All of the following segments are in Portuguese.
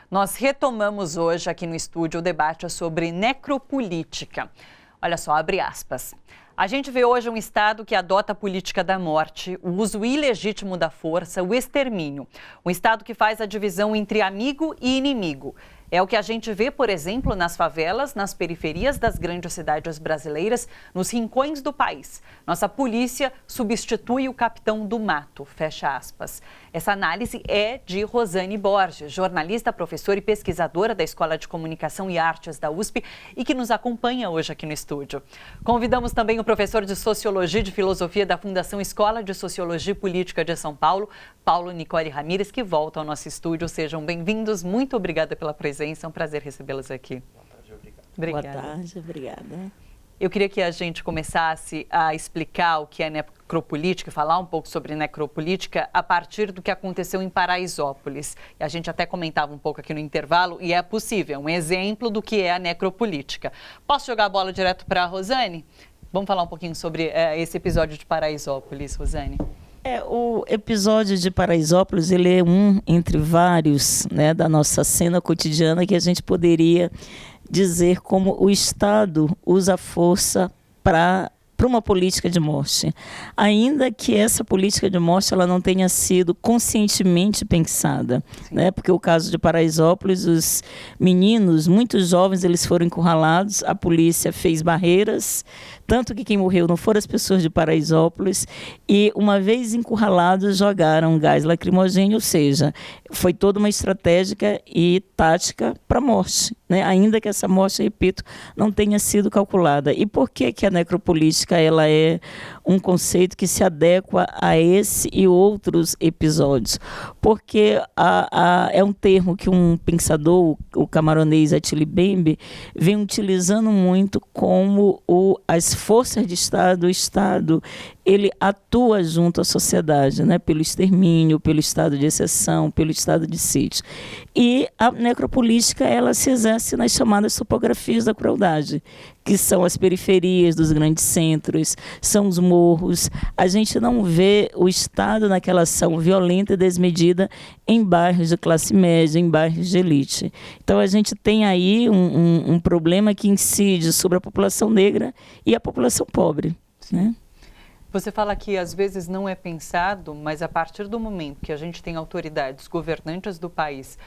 Nós retomamos hoje aqui no estúdio o debate sobre necropolítica. Olha só, abre aspas. A gente vê hoje um Estado que adota a política da morte, o uso ilegítimo da força, o extermínio. Um Estado que faz a divisão entre amigo e inimigo. É o que a gente vê, por exemplo, nas favelas, nas periferias das grandes cidades brasileiras, nos rincões do país. Nossa polícia substitui o capitão do mato, fecha aspas. Essa análise é de Rosane Borges, jornalista, professora e pesquisadora da Escola de Comunicação e Artes da USP e que nos acompanha hoje aqui no estúdio. Convidamos também o professor de Sociologia e de Filosofia da Fundação Escola de Sociologia e Política de São Paulo, Paulo Nicole Ramírez, que volta ao nosso estúdio. Sejam bem-vindos. Muito obrigada pela presença. É um prazer recebê-los aqui. Boa tarde, obrigado. Obrigada. Boa tarde, obrigada. Eu queria que a gente começasse a explicar o que é necropolítica, falar um pouco sobre necropolítica a partir do que aconteceu em Paraisópolis. E a gente até comentava um pouco aqui no intervalo, e é possível, um exemplo do que é a necropolítica. Posso jogar a bola direto para a Rosane? Vamos falar um pouquinho sobre esse episódio de Paraisópolis, Rosane. O episódio de Paraisópolis, ele é um entre vários, né, da nossa cena cotidiana que a gente poderia dizer como o Estado usa a força para uma política de morte. Ainda que essa política de morte ela não tenha sido conscientemente pensada, né? Porque o caso de Paraisópolis, os meninos, muitos jovens, eles foram encurralados, a polícia fez barreiras, tanto que quem morreu não foram as pessoas de Paraisópolis, e uma vez encurralados, jogaram gás lacrimogêneo, ou seja, foi toda uma estratégia e tática para a morte, né? Ainda que essa morte, repito, não tenha sido calculada. E por que a necropolítica ela é um conceito que se adequa a esse e outros episódios? Porque é um termo que um pensador, o camaronês Attili Bembe, vem utilizando muito como as forças de Estado, o Estado, ele atua junto à sociedade, né? Pelo extermínio, pelo estado de exceção, pelo estado de sítio. E a necropolítica, ela se exerce nas chamadas topografias da crueldade, que são as periferias dos grandes centros, são os morros. A gente não vê o Estado naquela ação violenta e desmedida em bairros de classe média, em bairros de elite. Então, a gente tem aí um problema que incide sobre a população negra e a população pobre, né? Você fala que às vezes não é pensado, mas a partir do momento que a gente tem autoridades governantes do país,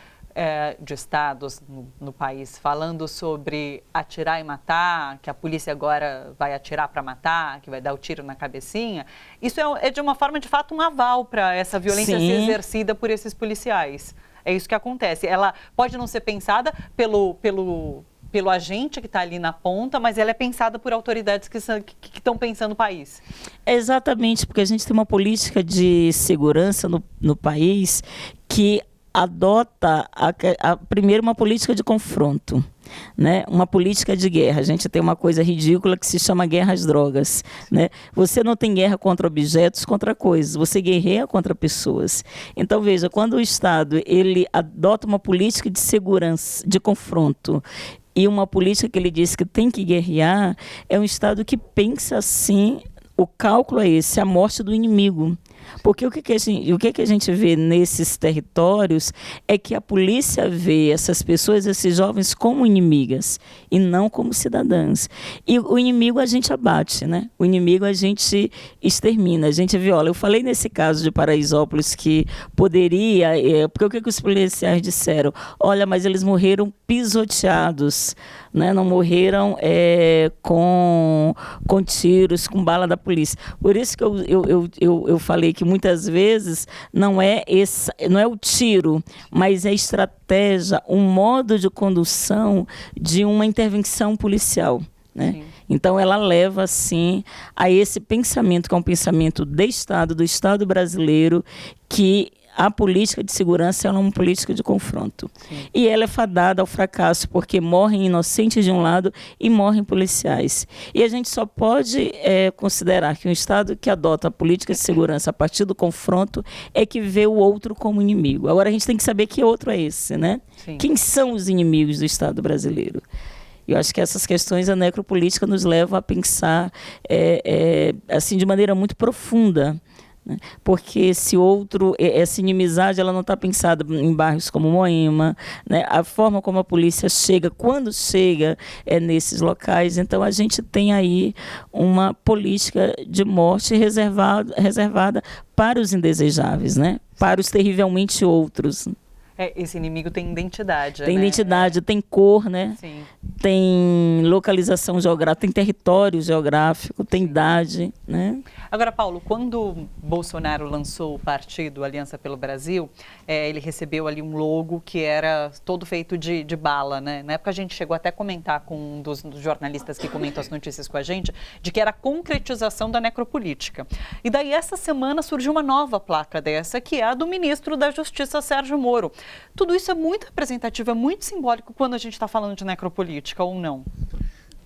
de estados no país, falando sobre atirar e matar, que a polícia agora vai atirar para matar, que vai dar o tiro na cabecinha, isso é de uma forma, de fato, um aval para essa violência ser exercida por esses policiais. É isso que acontece. Ela pode não ser pensada pelo agente que está ali na ponta, mas ela é pensada por autoridades que estão pensando o país. É exatamente, porque a gente tem uma política de segurança no país que adota, primeiro, uma política de confronto, né? Uma política de guerra. A gente tem uma coisa ridícula que se chama guerra às drogas, né? Você não tem guerra contra objetos, contra coisas, você guerreia contra pessoas. Então, veja, quando o Estado ele adota uma política de segurança, de confronto, e uma política que ele diz que tem que guerrear, é um Estado que pensa assim, o cálculo é esse, a morte do inimigo. Porque o que a gente vê nesses territórios é que a polícia vê essas pessoas, esses jovens, como inimigas e não como cidadãs. E o inimigo a gente abate, né? O inimigo a gente extermina, a gente viola. Eu falei nesse caso de Paraisópolis que poderia... porque o que os policiais disseram? Olha, mas eles morreram pisoteados, né? Não morreram com tiros, com bala da polícia. Por isso que eu falei que muitas vezes não é o tiro, mas é a estratégia, um modo de condução de uma intervenção policial, né? Então, ela leva, assim, a esse pensamento, que é um pensamento de Estado, do Estado brasileiro, que a política de segurança é uma política de confronto. Sim. E ela é fadada ao fracasso, porque morrem inocentes de um lado e morrem policiais. E a gente só pode considerar que um Estado que adota a política de segurança a partir do confronto é que vê o outro como inimigo. Agora, a gente tem que saber que outro é esse, né? Sim. Quem são os inimigos do Estado brasileiro? Eu acho que essas questões da necropolítica nos levam a pensar assim, de maneira muito profunda, né? Porque essa inimizade, ela não está pensada em bairros como Moema, né? A forma como a polícia chega, quando chega, é nesses locais. Então, a gente tem aí uma política de morte reservada para os indesejáveis, né? Para os terrivelmente outros. Esse inimigo tem identidade, Tem né? identidade, tem cor, né? Sim. Tem localização geográfica, tem território geográfico, tem idade, né? Agora, Paulo, quando Bolsonaro lançou o partido Aliança pelo Brasil, ele recebeu ali um logo que era todo feito de bala, né? Na época a gente chegou até a comentar com um dos jornalistas que comentam as notícias com a gente, de que era a concretização da necropolítica. E daí, essa semana, surgiu uma nova placa dessa, que é a do ministro da Justiça, Sérgio Moro. Tudo isso é muito representativo, é muito simbólico quando a gente está falando de necropolítica, ou não?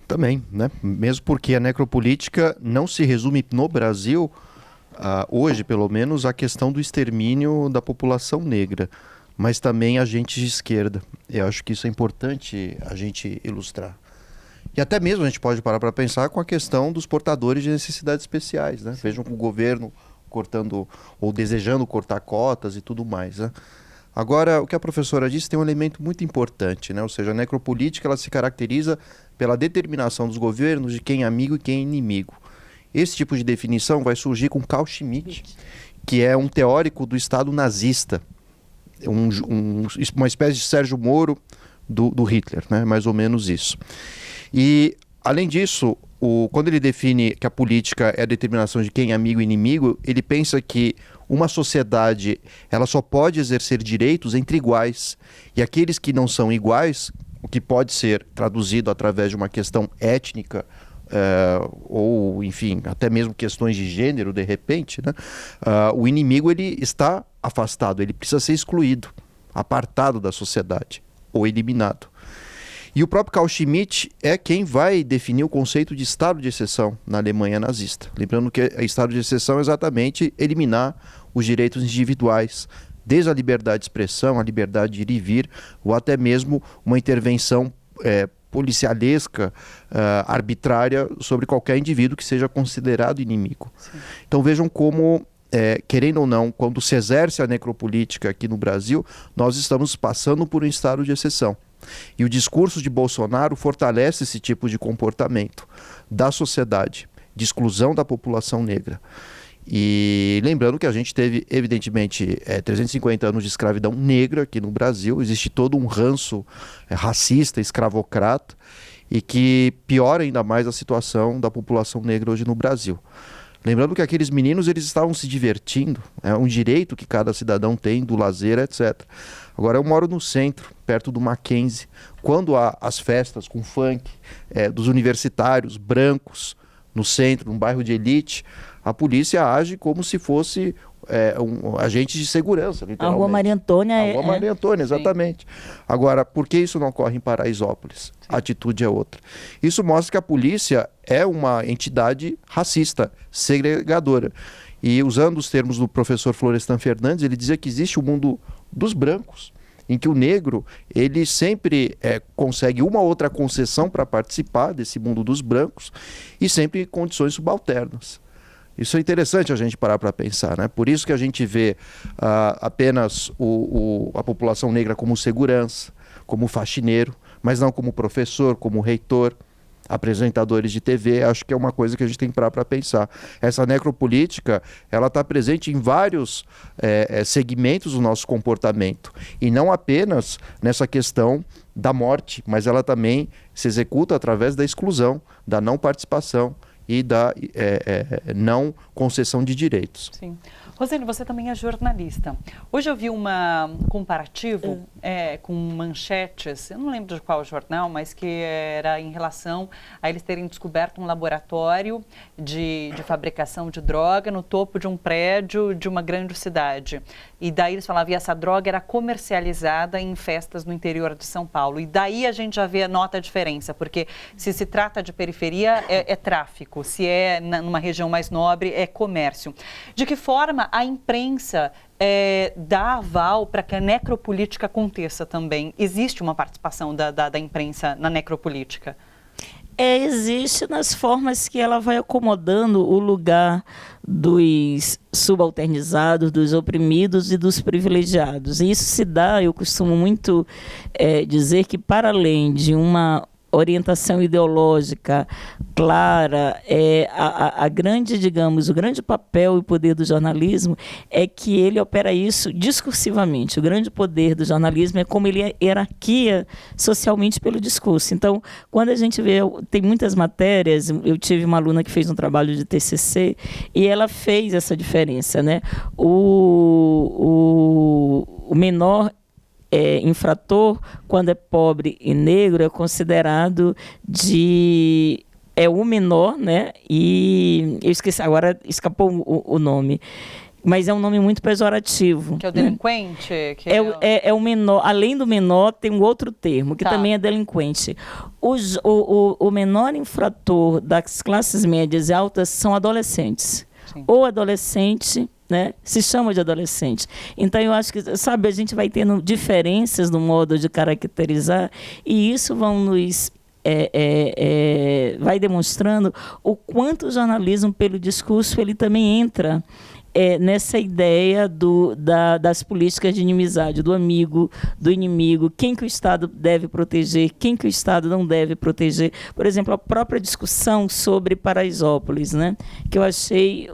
Também, né? Mesmo porque a necropolítica não se resume no Brasil, hoje pelo menos, à questão do extermínio da população negra, mas também agentes de esquerda. Eu acho que isso é importante a gente ilustrar. E até mesmo a gente pode parar para pensar com a questão dos portadores de necessidades especiais, né? Vejam o governo cortando ou desejando cortar cotas e tudo mais, né? Agora, o que a professora disse tem um elemento muito importante, né? Ou seja, a necropolítica ela se caracteriza pela determinação dos governos de quem é amigo e quem é inimigo. Esse tipo de definição vai surgir com Carl Schmitt, que é um teórico do Estado nazista, uma espécie de Sérgio Moro do Hitler, né? Mais ou menos isso. E, além disso, quando ele define que a política é a determinação de quem é amigo e inimigo, ele pensa que uma sociedade ela só pode exercer direitos entre iguais. E aqueles que não são iguais, o que pode ser traduzido através de uma questão étnica, ou, enfim, até mesmo questões de gênero, de repente, né? O inimigo ele está afastado, ele precisa ser excluído, apartado da sociedade, ou eliminado. E o próprio Carl Schmitt é quem vai definir o conceito de estado de exceção na Alemanha nazista. Lembrando que estado de exceção é exatamente eliminar os direitos individuais, desde a liberdade de expressão, a liberdade de ir e vir, ou até mesmo uma intervenção policialesca, arbitrária, sobre qualquer indivíduo que seja considerado inimigo. Sim. Então vejam como, querendo ou não, quando se exerce a necropolítica aqui no Brasil, nós estamos passando por um estado de exceção. E o discurso de Bolsonaro fortalece esse tipo de comportamento da sociedade, de exclusão da população negra. E lembrando que a gente teve, evidentemente, 350 anos de escravidão negra aqui no Brasil, existe todo um ranço racista, escravocrata, e que piora ainda mais a situação da população negra hoje no Brasil. Lembrando que aqueles meninos eles estavam se divertindo, é um direito que cada cidadão tem do lazer, etc. Agora eu moro no centro, perto do Mackenzie, quando há as festas com funk dos universitários brancos no centro, num bairro de elite, a polícia age como se fosse um agente de segurança, literalmente. A Rua Maria Antônia A Rua Maria Antônia, exatamente. Agora, por que isso não ocorre em Paraisópolis? Sim. A atitude é outra. Isso mostra que a polícia é uma entidade racista, segregadora. E usando os termos do professor Florestan Fernandes, ele dizia que existe o mundo dos brancos, em que o negro ele sempre consegue uma outra concessão para participar desse mundo dos brancos e sempre em condições subalternas. Isso é interessante a gente parar para pensar, né? Por isso que a gente vê apenas a população negra como segurança, como faxineiro, mas não como professor, como reitor, apresentadores de TV. Acho que é uma coisa que a gente tem que parar para pensar. Essa necropolítica, ela está presente em vários segmentos do nosso comportamento. E não apenas nessa questão da morte, mas ela também se executa através da exclusão, da não participação e da não concessão de direitos. Sim. Rosane, você também é jornalista. Hoje eu vi um comparativo com manchetes, eu não lembro de qual jornal, mas que era em relação a eles terem descoberto um laboratório de fabricação de droga no topo de um prédio de uma grande cidade. E daí eles falavam que essa droga era comercializada em festas no interior de São Paulo. E daí a gente já nota a diferença, porque se trata de periferia, é tráfico. Se é numa região mais nobre, é comércio. De que forma a imprensa dá aval para que a necropolítica aconteça também? Existe uma participação da imprensa na necropolítica? Existe nas formas que ela vai acomodando o lugar dos subalternizados, dos oprimidos e dos privilegiados. E isso se dá, eu costumo muito dizer que, para além de uma orientação ideológica clara, a grande, digamos, o grande papel e poder do jornalismo é que ele opera isso discursivamente. O grande poder do jornalismo é como ele hierarquia socialmente pelo discurso. Então, quando a gente vê, tem muitas matérias, eu tive uma aluna que fez um trabalho de TCC e ela fez essa diferença, né? O menor infrator, quando é pobre e negro, é considerado o menor, né? E eu esqueci, agora escapou o nome. Mas é um nome muito pejorativo. Que é o delinquente? É o menor. Além do menor, tem um outro termo, que também é delinquente. O menor infrator das classes médias e altas são adolescentes. Sim. Ou adolescente, né, se chama de adolescente. Então, eu acho que, sabe, a gente vai tendo diferenças no modo de caracterizar e isso vão nos... vai demonstrando o quanto o jornalismo, pelo discurso, ele também entra nessa ideia das políticas de inimizade, do amigo, do inimigo, quem que o Estado deve proteger, quem que o Estado não deve proteger. Por exemplo, a própria discussão sobre Paraisópolis, né, que eu achei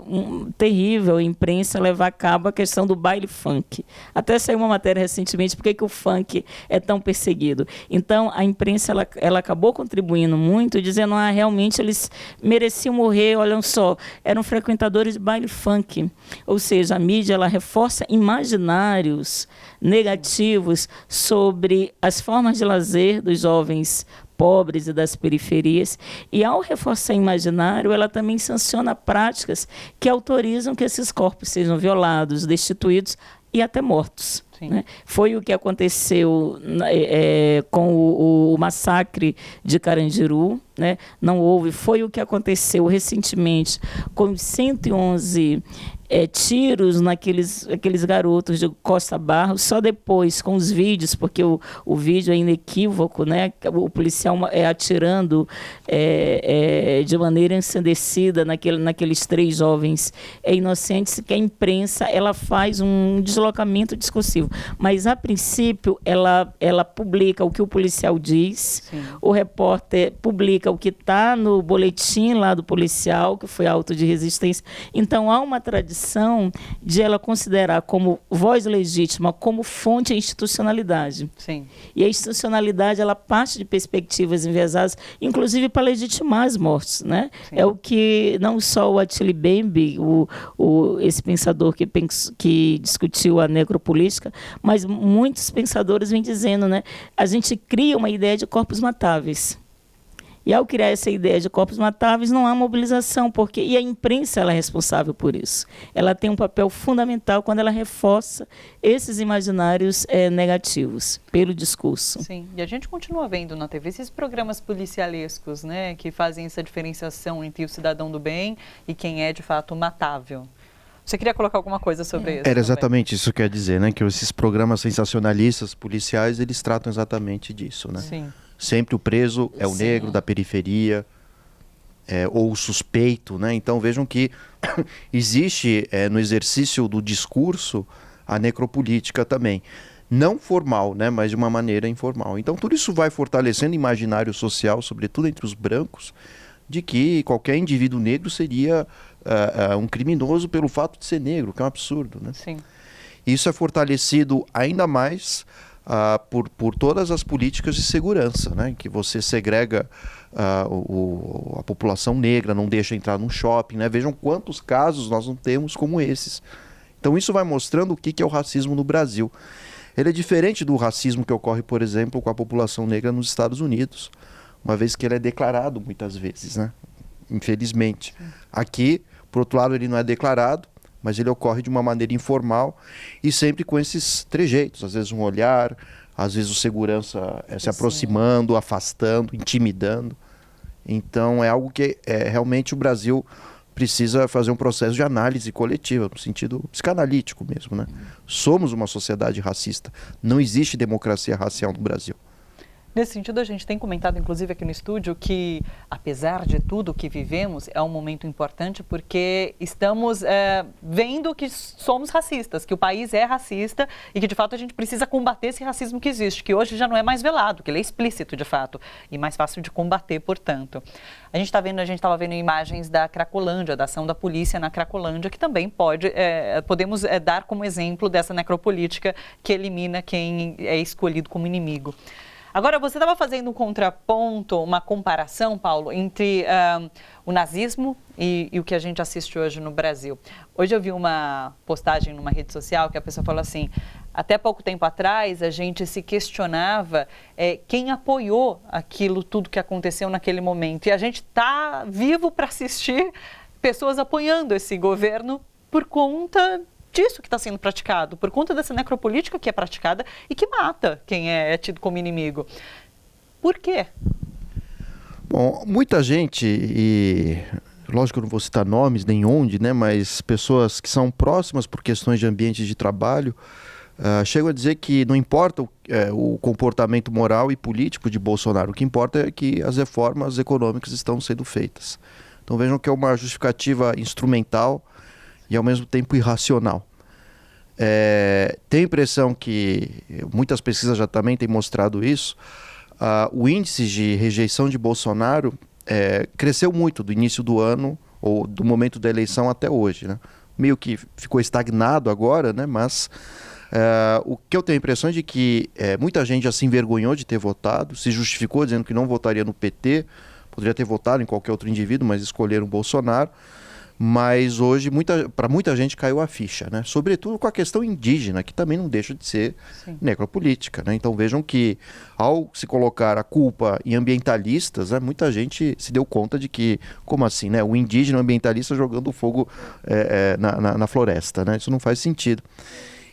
terrível a imprensa levar a cabo a questão do baile funk. Até saiu uma matéria recentemente, por que o funk é tão perseguido. Então, a imprensa ela acabou contribuindo muito, dizendo que realmente eles mereciam morrer, olham só, eram frequentadores de baile funk. Ou seja, a mídia ela reforça imaginários negativos sobre as formas de lazer dos jovens pobres e das periferias. E, ao reforçar imaginário, ela também sanciona práticas que autorizam que esses corpos sejam violados, destituídos e até mortos. Né? Foi o que aconteceu com o massacre de Carandiru, né? Não houve. Foi o que aconteceu recentemente com 111 tiros naqueles garotos de Costa Barros, só depois, com os vídeos, porque o vídeo é inequívoco, né? O policial atirando de maneira ensandecida naqueles 3 jovens inocentes, que a imprensa ela faz um deslocamento discursivo. Mas, a princípio, ela publica o que o policial diz, sim, o repórter publica o que está no boletim lá do policial, que foi auto de resistência. Então, há uma tradição de ela considerar como voz legítima, como fonte a institucionalidade. Sim. E a institucionalidade, ela parte de perspectivas enviesadas, inclusive para legitimar as mortes, né? É o que não só o Attila Mbembe, esse pensador que discutiu a necropolítica, mas muitos pensadores vêm dizendo, né? A gente cria uma ideia de corpos matáveis. E, ao criar essa ideia de corpos matáveis, não há mobilização, e a imprensa ela é responsável por isso. Ela tem um papel fundamental quando ela reforça esses imaginários negativos pelo discurso. Sim, e a gente continua vendo na TV esses programas policialescos, né, que fazem essa diferenciação entre o cidadão do bem e quem é, de fato, matável. Você queria colocar alguma coisa sobre isso? Era exatamente isso que eu ia dizer, né? Que esses programas sensacionalistas, policiais, eles tratam exatamente disso, né? Sim. Sempre o preso é o negro da periferia, ou o suspeito, né? Então vejam que existe no exercício do discurso a necropolítica também. Não formal, né? Mas de uma maneira informal. Então tudo isso vai fortalecendo o imaginário social, sobretudo entre os brancos, de que qualquer indivíduo negro seria um criminoso pelo fato de ser negro, que é um absurdo, né? Sim. Isso é fortalecido ainda mais por todas as políticas de segurança, né? Que você segrega a população negra, não deixa entrar num shopping, né? Vejam quantos casos nós não temos como esses. Então isso vai mostrando o que é o racismo no Brasil. Ele é diferente do racismo que ocorre, por exemplo, com a população negra nos Estados Unidos, uma vez que ele é declarado muitas vezes, né? Infelizmente. Sim. Aqui, por outro lado, ele não é declarado, mas ele ocorre de uma maneira informal e sempre com esses trejeitos. Às vezes um olhar, às vezes o segurança se aproximando, afastando, intimidando. Então é algo que realmente o Brasil precisa fazer um processo de análise coletiva, no sentido psicanalítico mesmo, né? Somos uma sociedade racista. Não existe democracia racial no Brasil. Nesse sentido, a gente tem comentado, inclusive aqui no estúdio, que, apesar de tudo que vivemos, é um momento importante porque estamos vendo que somos racistas, que o país é racista e que, de fato, a gente precisa combater esse racismo que existe, que hoje já não é mais velado, que ele é explícito, de fato, e mais fácil de combater, portanto. A gente estava vendo imagens da Cracolândia, da ação da polícia na Cracolândia, que também podemos dar como exemplo dessa necropolítica que elimina quem é escolhido como inimigo. Agora, você estava fazendo um contraponto, uma comparação, Paulo, entre o nazismo e o que a gente assiste hoje no Brasil. Hoje eu vi uma postagem numa rede social que a pessoa falou assim: até pouco tempo atrás a gente se questionava quem apoiou aquilo tudo que aconteceu naquele momento. E a gente está vivo para assistir pessoas apoiando esse governo por conta disso que está sendo praticado, por conta dessa necropolítica que é praticada e que mata quem é tido como inimigo. Por quê? Bom, muita gente, e lógico que eu não vou citar nomes nem onde, né, mas pessoas que são próximas por questões de ambiente de trabalho, chegam a dizer que não importa o comportamento moral e político de Bolsonaro, o que importa é que as reformas econômicas estão sendo feitas. Então vejam que é uma justificativa instrumental e ao mesmo tempo irracional. Tenho a impressão que, muitas pesquisas já também têm mostrado isso, o índice de rejeição de Bolsonaro cresceu muito do início do ano, ou do momento da eleição até hoje, né? Meio que ficou estagnado agora, né? Mas o que eu tenho a impressão é de que muita gente já se envergonhou de ter votado, se justificou dizendo que não votaria no PT, poderia ter votado em qualquer outro indivíduo, mas escolheram Bolsonaro. Mas hoje, para muita gente, caiu a ficha, né? Sobretudo com a questão indígena, que também não deixa de ser necropolítica, né? Então vejam que, ao se colocar a culpa em ambientalistas, né, muita gente se deu conta de que, como assim, né? O indígena ambientalista jogando fogo na floresta, né? Isso não faz sentido.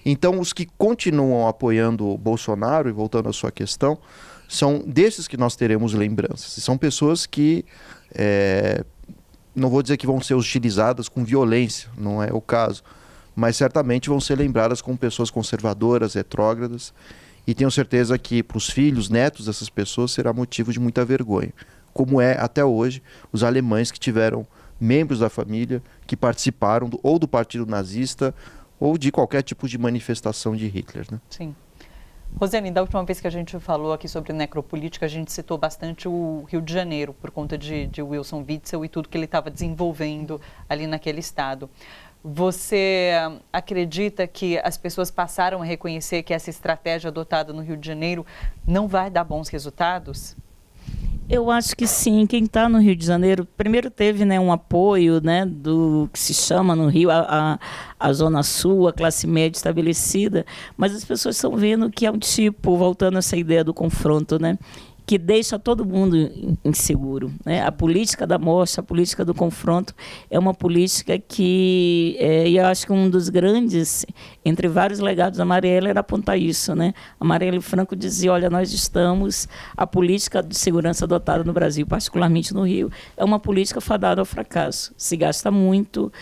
Então, os que continuam apoiando Bolsonaro, e voltando à sua questão, são desses que nós teremos lembranças. E são pessoas que... não vou dizer que vão ser hostilizadas com violência, não é o caso, mas certamente vão ser lembradas como pessoas conservadoras, retrógradas, e tenho certeza que para os filhos, netos dessas pessoas será motivo de muita vergonha, como é até hoje os alemães que tiveram membros da família que participaram ou do partido nazista ou de qualquer tipo de manifestação de Hitler, né? Sim. Rosiane, da última vez que a gente falou aqui sobre necropolítica, a gente citou bastante o Rio de Janeiro, por conta de Wilson Witzel e tudo que ele estava desenvolvendo ali naquele estado. Você acredita que as pessoas passaram a reconhecer que essa estratégia adotada no Rio de Janeiro não vai dar bons resultados? Eu acho que sim. Quem está no Rio de Janeiro, primeiro teve, né, um apoio, né, do que se chama no Rio a Zona Sul, a classe média estabelecida, mas as pessoas estão vendo que é um tipo, voltando a essa ideia do confronto, né, que deixa todo mundo inseguro, né? A política da morte, a política do confronto é uma política que, eu acho que um dos grandes, entre vários legados da Marielle, era apontar isso, né? A Marielle Franco dizia, olha, nós estamos, a política de segurança adotada no Brasil, particularmente no Rio, é uma política fadada ao fracasso. Se gasta muito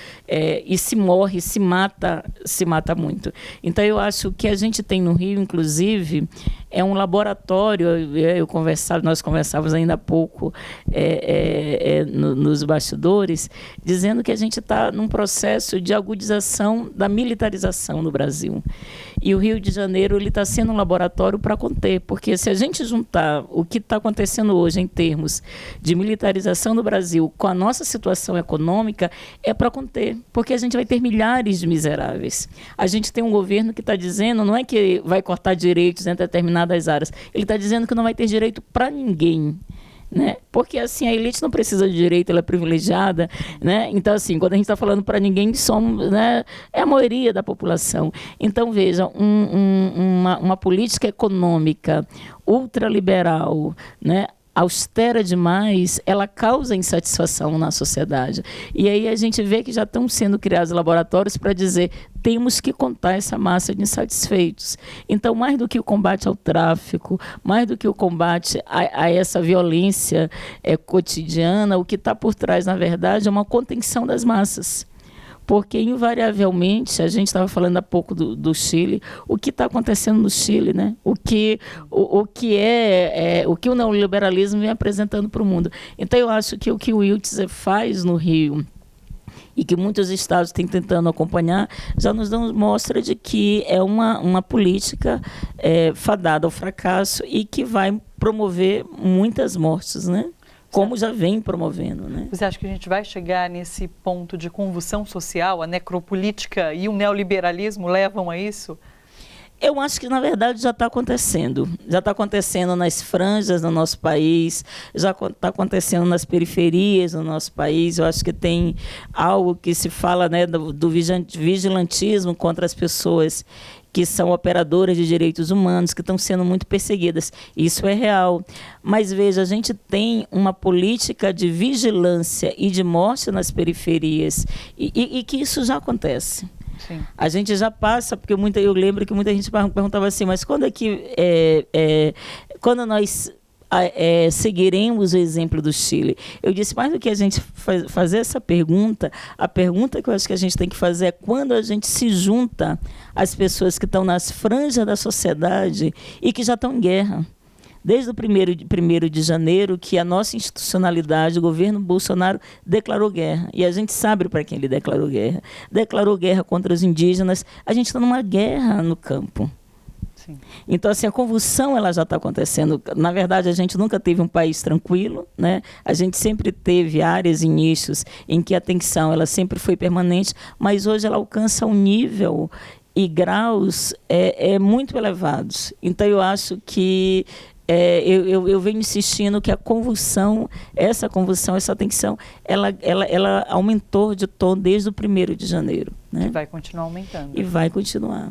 e se morre, se mata muito. Então, eu acho que a gente tem no Rio, inclusive, é um laboratório, nós conversávamos ainda há pouco nos bastidores, dizendo que a gente está num processo de agudização da militarização no Brasil. E o Rio de Janeiro está sendo um laboratório para conter, porque se a gente juntar o que está acontecendo hoje em termos de militarização no Brasil com a nossa situação econômica, é para conter, porque a gente vai ter milhares de miseráveis. A gente tem um governo que está dizendo, não é que vai cortar direitos em determinadas áreas, ele está dizendo que não vai ter direito para ninguém, né? Porque assim, a elite não precisa de direito, ela é privilegiada, né? Então assim, quando a gente está falando para ninguém, somos, né, é a maioria da população. Então veja, uma política econômica ultraliberal, né, austera demais, ela causa insatisfação na sociedade. E aí a gente vê que já estão sendo criados laboratórios para dizer, temos que contar essa massa de insatisfeitos. Então, mais do que o combate ao tráfico, mais do que o combate a essa violência cotidiana, o que está por trás, na verdade, é uma contenção das massas. Porque, invariavelmente, a gente estava falando há pouco do Chile, o que está acontecendo no Chile, né? O que o neoliberalismo vem apresentando para o mundo. Então, eu acho que o que o Wiltzer faz no Rio, e que muitos estados têm tentando acompanhar, já nos mostra de que é uma política fadada ao fracasso e que vai promover muitas mortes, né? Como já vem promovendo, né? Você acha que a gente vai chegar nesse ponto de convulsão social? A necropolítica e o neoliberalismo levam a isso? Eu acho que, na verdade, já está acontecendo. Já está acontecendo nas franjas do nosso país, já está acontecendo nas periferias do nosso país. Eu acho que tem algo que se fala, né, do vigilantismo contra as pessoas que são operadoras de direitos humanos, que estão sendo muito perseguidas. Isso é real. Mas, veja, a gente tem uma política de vigilância e de morte nas periferias, e que isso já acontece. Sim. A gente já passa, porque eu lembro que muita gente perguntava assim, mas quando é que quando nós seguiremos o exemplo do Chile? Eu disse, mais do que a gente fazer essa pergunta, a pergunta que eu acho que a gente tem que fazer é quando a gente se junta às pessoas que estão nas franjas da sociedade e que já estão em guerra. Desde o 1º de janeiro, que a nossa institucionalidade, o governo Bolsonaro, declarou guerra. E a gente sabe para quem ele declarou guerra. Declarou guerra contra os indígenas. A gente está numa guerra no campo. Sim. Então, assim, a convulsão ela já está acontecendo. Na verdade, a gente nunca teve um país tranquilo, né? A gente sempre teve áreas e nichos em que a tensão ela sempre foi permanente, mas hoje ela alcança um nível e graus muito elevados. Então, eu acho que eu venho insistindo que a convulsão, essa tensão, ela aumentou de tom desde o 1º de janeiro. Né? E vai continuar aumentando. E vai continuar.